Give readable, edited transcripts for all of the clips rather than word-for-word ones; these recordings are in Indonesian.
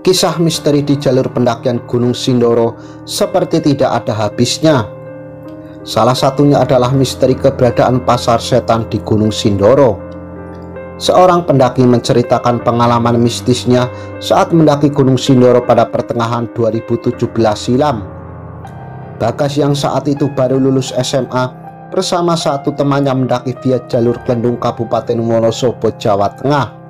Kisah misteri di jalur pendakian Gunung Sindoro seperti tidak ada habisnya. Salah satunya adalah misteri keberadaan pasar setan di Gunung Sindoro. Seorang pendaki menceritakan pengalaman mistisnya saat mendaki Gunung Sindoro pada pertengahan 2017 silam. Bagas yang saat itu baru lulus SMA bersama satu temannya mendaki via jalur Klendung Kabupaten Wonosobo, Jawa Tengah.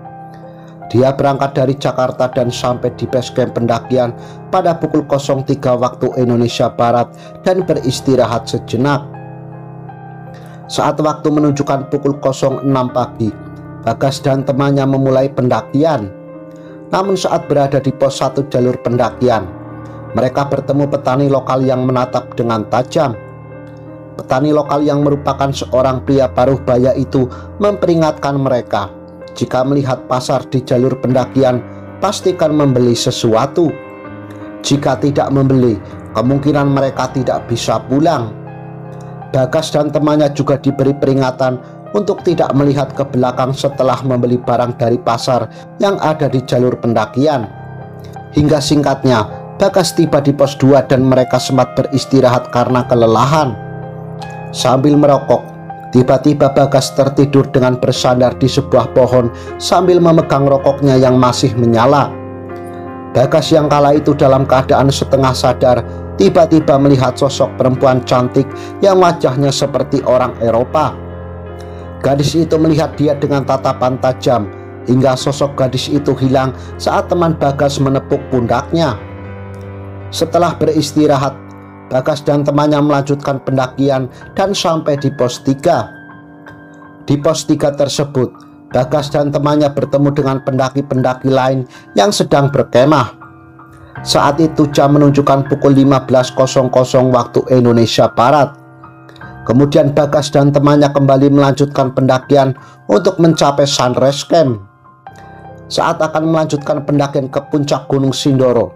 Dia berangkat dari Jakarta dan sampai di base camp pendakian pada pukul 03 waktu Indonesia Barat dan beristirahat sejenak. Saat waktu menunjukkan pukul 06 pagi, Bagas dan temannya memulai pendakian. Namun saat berada di pos 1 jalur pendakian, mereka bertemu petani lokal yang menatap dengan tajam. Petani lokal yang merupakan seorang pria paruh baya itu memperingatkan mereka, jika melihat pasar di jalur pendakian, pastikan membeli sesuatu. Jika tidak membeli, kemungkinan mereka tidak bisa pulang. Bagas dan temannya juga diberi peringatan untuk tidak melihat ke belakang setelah membeli barang dari pasar yang ada di jalur pendakian. Hingga singkatnya, Bagas tiba di pos 2 dan mereka sempat beristirahat karena kelelahan. Sambil merokok, tiba-tiba Bagas tertidur dengan bersandar di sebuah pohon sambil memegang rokoknya yang masih menyala. Bagas yang kala itu dalam keadaan setengah sadar tiba-tiba melihat sosok perempuan cantik yang wajahnya seperti orang Eropa. Gadis itu melihat dia dengan tatapan tajam hingga sosok gadis itu hilang saat teman Bagas menepuk pundaknya. Setelah beristirahat, Bagas dan temannya melanjutkan pendakian dan sampai di pos 3. Di pos 3 tersebut, Bagas dan temannya bertemu dengan pendaki-pendaki lain yang sedang berkemah. Saat itu jam menunjukkan pukul 15.00 waktu Indonesia Barat. Kemudian Bagas dan temannya kembali melanjutkan pendakian untuk mencapai Sunrise Camp. Saat akan melanjutkan pendakian ke puncak Gunung Sindoro,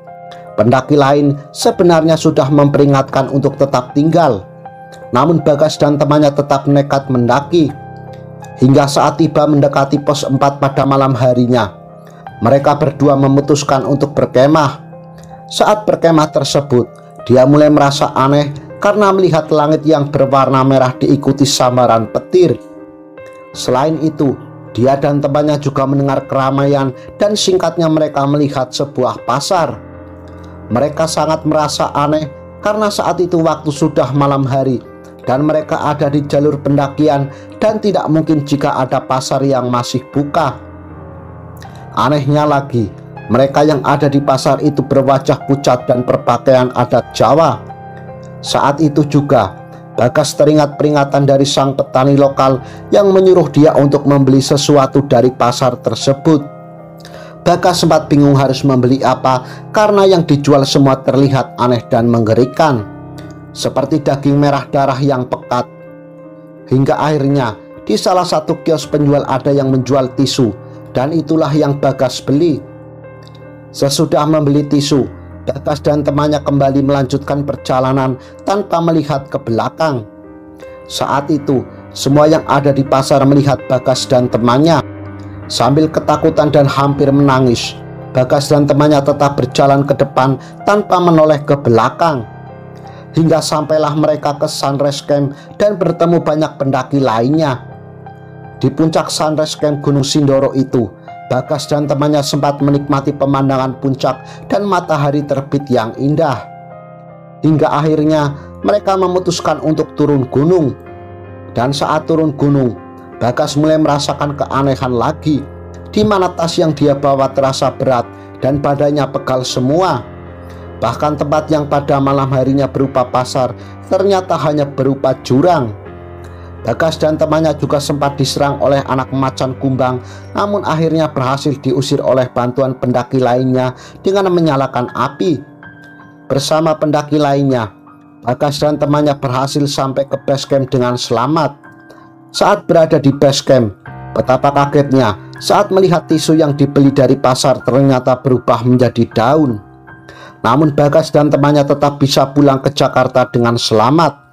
pendaki lain sebenarnya sudah memperingatkan untuk tetap tinggal. Namun Bagas dan temannya tetap nekat mendaki. Hingga saat tiba mendekati pos 4 pada malam harinya, mereka berdua memutuskan untuk berkemah. Saat berkemah tersebut, dia mulai merasa aneh karena melihat langit yang berwarna merah diikuti sambaran petir. Selain itu, dia dan temannya juga mendengar keramaian dan singkatnya mereka melihat sebuah pasar. Mereka sangat merasa aneh karena saat itu waktu sudah malam hari dan mereka ada di jalur pendakian dan tidak mungkin jika ada pasar yang masih buka. Anehnya lagi, mereka yang ada di pasar itu berwajah pucat dan berpakaian adat Jawa. Saat itu juga, Bagas teringat peringatan dari sang petani lokal yang menyuruh dia untuk membeli sesuatu dari pasar tersebut. Bagas sempat bingung harus membeli apa karena yang dijual semua terlihat aneh dan mengerikan, seperti daging merah darah yang pekat. Hingga akhirnya di salah satu kios penjual ada yang menjual tisu, dan itulah yang Bagas beli. Sesudah membeli tisu, Bagas dan temannya kembali melanjutkan perjalanan tanpa melihat ke belakang. Saat itu semua yang ada di pasar melihat Bagas dan temannya. Sambil ketakutan dan hampir menangis, Bagas dan temannya tetap berjalan ke depan tanpa menoleh ke belakang. Hingga sampailah mereka ke Sunrise Camp dan bertemu banyak pendaki lainnya. Di puncak Sunrise Camp Gunung Sindoro itu, Bagas dan temannya sempat menikmati pemandangan puncak dan matahari terbit yang indah. Hingga akhirnya mereka memutuskan untuk turun gunung. Dan saat turun gunung, Bagas mulai merasakan keanehan lagi, di mana tas yang dia bawa terasa berat dan badannya pegal semua. Bahkan tempat yang pada malam harinya berupa pasar ternyata hanya berupa jurang. Bagas dan temannya juga sempat diserang oleh anak macan kumbang, namun akhirnya berhasil diusir oleh bantuan pendaki lainnya dengan menyalakan api. Bersama pendaki lainnya, Bagas dan temannya berhasil sampai ke base camp dengan selamat. Saat berada di base camp, betapa kagetnya saat melihat tisu yang dibeli dari pasar ternyata berubah menjadi daun. Namun Bagas dan temannya tetap bisa pulang ke Jakarta dengan selamat.